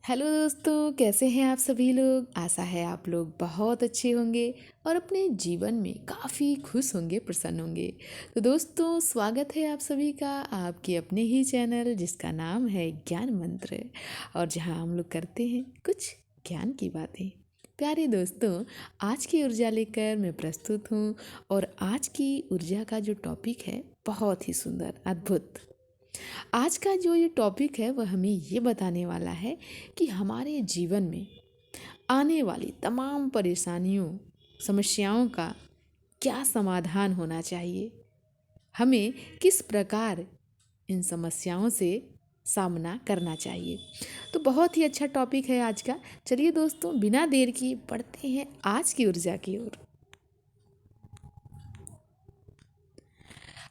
Hello दोस्तों, कैसे हैं आप सभी लोग। आशा है आप लोग बहुत अच्छे होंगे और अपने जीवन में काफ़ी खुश होंगे, प्रसन्न होंगे। तो दोस्तों, स्वागत है आप सभी का आपके अपने ही चैनल जिसका नाम है ज्ञान मंत्र, और जहां हम लोग करते हैं कुछ ज्ञान की बातें। प्यारे दोस्तों, आज की ऊर्जा लेकर मैं प्रस्तुत हूँ। और आज की ऊर्जा का जो टॉपिक है बहुत ही सुंदर, अद्भुत। आज का जो ये टॉपिक है वह हमें ये बताने वाला है कि हमारे जीवन में आने वाली तमाम परेशानियों, समस्याओं का क्या समाधान होना चाहिए। हमें किस प्रकार इन समस्याओं से सामना करना चाहिए। तो बहुत ही अच्छा टॉपिक है आज का। चलिए दोस्तों, बिना देर किए बढ़ते हैं आज की ऊर्जा की ओर।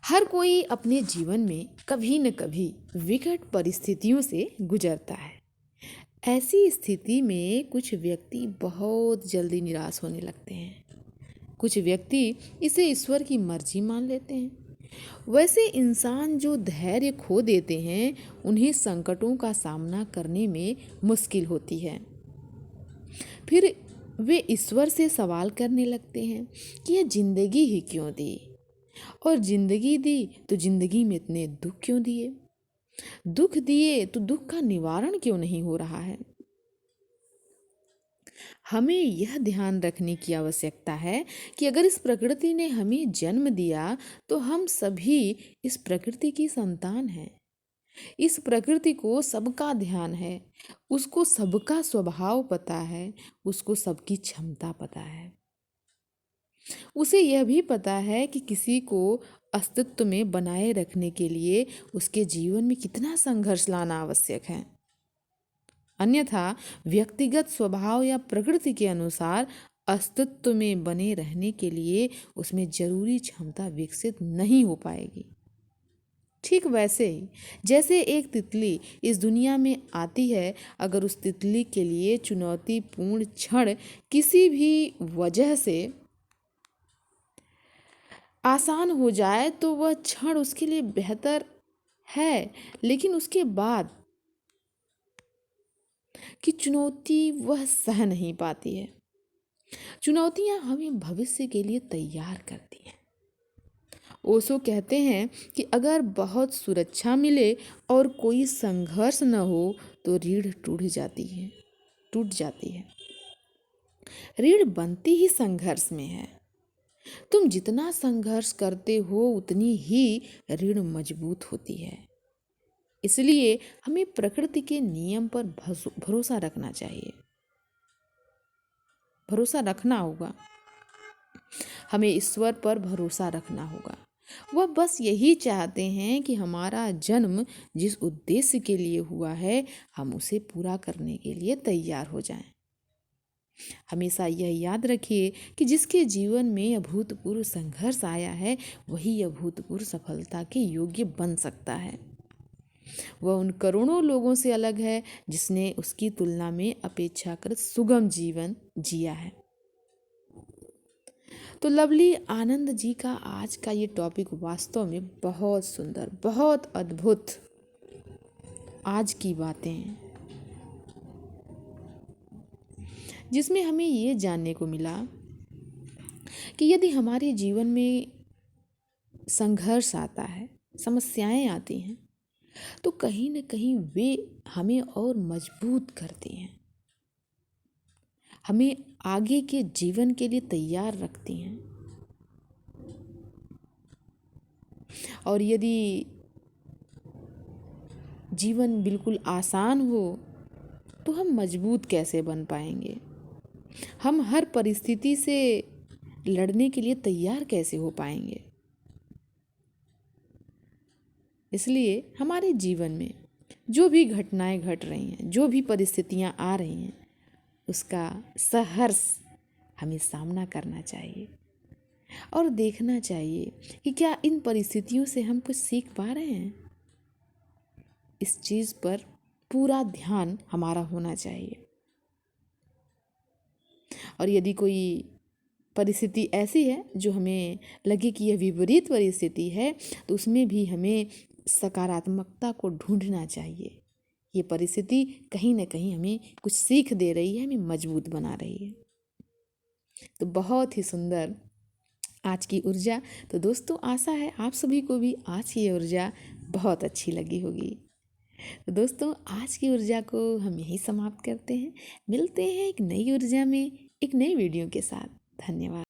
हर कोई अपने जीवन में कभी न कभी विकट परिस्थितियों से गुजरता है। ऐसी स्थिति में कुछ व्यक्ति बहुत जल्दी निराश होने लगते हैं। कुछ व्यक्ति इसे ईश्वर की मर्जी मान लेते हैं। वैसे इंसान जो धैर्य खो देते हैं, उन्हें संकटों का सामना करने में मुश्किल होती है। फिर वे ईश्वर से सवाल करने लगते हैं कि यह जिंदगी ही क्यों दी, और जिंदगी दी तो जिंदगी में इतने दुख क्यों दिए, दुख दिए तो दुख का निवारण क्यों नहीं हो रहा है। हमें यह ध्यान रखने की आवश्यकता है कि अगर इस प्रकृति ने हमें जन्म दिया तो हम सभी इस प्रकृति की संतान हैं। इस प्रकृति को सबका ध्यान है, उसको सबका स्वभाव पता है, उसको सबकी क्षमता पता है। उसे यह भी पता है कि किसी को अस्तित्व में बनाए रखने के लिए उसके जीवन में कितना संघर्ष लाना आवश्यक है। अन्यथा व्यक्तिगत स्वभाव या प्रकृति के अनुसार अस्तित्व में बने रहने के लिए उसमें जरूरी क्षमता विकसित नहीं हो पाएगी। ठीक वैसे ही जैसे एक तितली इस दुनिया में आती है, अगर उस तितली के लिए चुनौतीपूर्ण क्षण किसी भी वजह से आसान हो जाए तो वह क्षण उसके लिए बेहतर है, लेकिन उसके बाद की चुनौती वह सह नहीं पाती है। चुनौतियां हमें भविष्य के लिए तैयार करती हैं। ओशो कहते हैं कि अगर बहुत सुरक्षा मिले और कोई संघर्ष न हो तो रीढ़ टूट जाती है। रीढ़ बनती ही संघर्ष में है। तुम जितना संघर्ष करते हो उतनी ही रीढ़ मजबूत होती है। इसलिए हमें प्रकृति के नियम पर भरोसा रखना चाहिए, भरोसा रखना होगा। हमें ईश्वर पर भरोसा रखना होगा। वह बस यही चाहते हैं कि हमारा जन्म जिस उद्देश्य के लिए हुआ है, हम उसे पूरा करने के लिए तैयार हो जाएं। हमेशा यह याद रखिए कि जिसके जीवन में अभूतपूर्व संघर्ष आया है, वही अभूतपूर्व सफलता के योग्य बन सकता है। वह उन करोड़ों लोगों से अलग है जिसने उसकी तुलना में अपेक्षाकृत सुगम जीवन जिया है। तो लवली आनंद जी का आज का ये टॉपिक वास्तव में बहुत सुंदर, बहुत अद्भुत आज की बातें हैं, जिसमें हमें ये जानने को मिला कि यदि हमारे जीवन में संघर्ष आता है, समस्याएं आती हैं, तो कहीं न कहीं वे हमें और मजबूत करती हैं, हमें आगे के जीवन के लिए तैयार रखती हैं। और यदि जीवन बिल्कुल आसान हो तो हम मजबूत कैसे बन पाएंगे, हम हर परिस्थिति से लड़ने के लिए तैयार कैसे हो पाएंगे। इसलिए हमारे जीवन में जो भी घटनाएं घट रही हैं, जो भी परिस्थितियां आ रही हैं, उसका सहर्ष हमें सामना करना चाहिए और देखना चाहिए कि क्या इन परिस्थितियों से हम कुछ सीख पा रहे हैं। इस चीज़ पर पूरा ध्यान हमारा होना चाहिए। और यदि कोई परिस्थिति ऐसी है जो हमें लगे कि यह विपरीत परिस्थिति है, तो उसमें भी हमें सकारात्मकता को ढूंढना चाहिए ये परिस्थिति कहीं ना कहीं हमें कुछ सीख दे रही है, हमें मजबूत बना रही है। तो बहुत ही सुंदर आज की ऊर्जा। तो दोस्तों आशा है आप सभी को भी आज की ये ऊर्जा बहुत अच्छी लगी होगी। तो दोस्तों आज की ऊर्जा को हम यहीं समाप्त करते हैं। मिलते हैं एक नई ऊर्जा में एक नई वीडियो के साथ। धन्यवाद।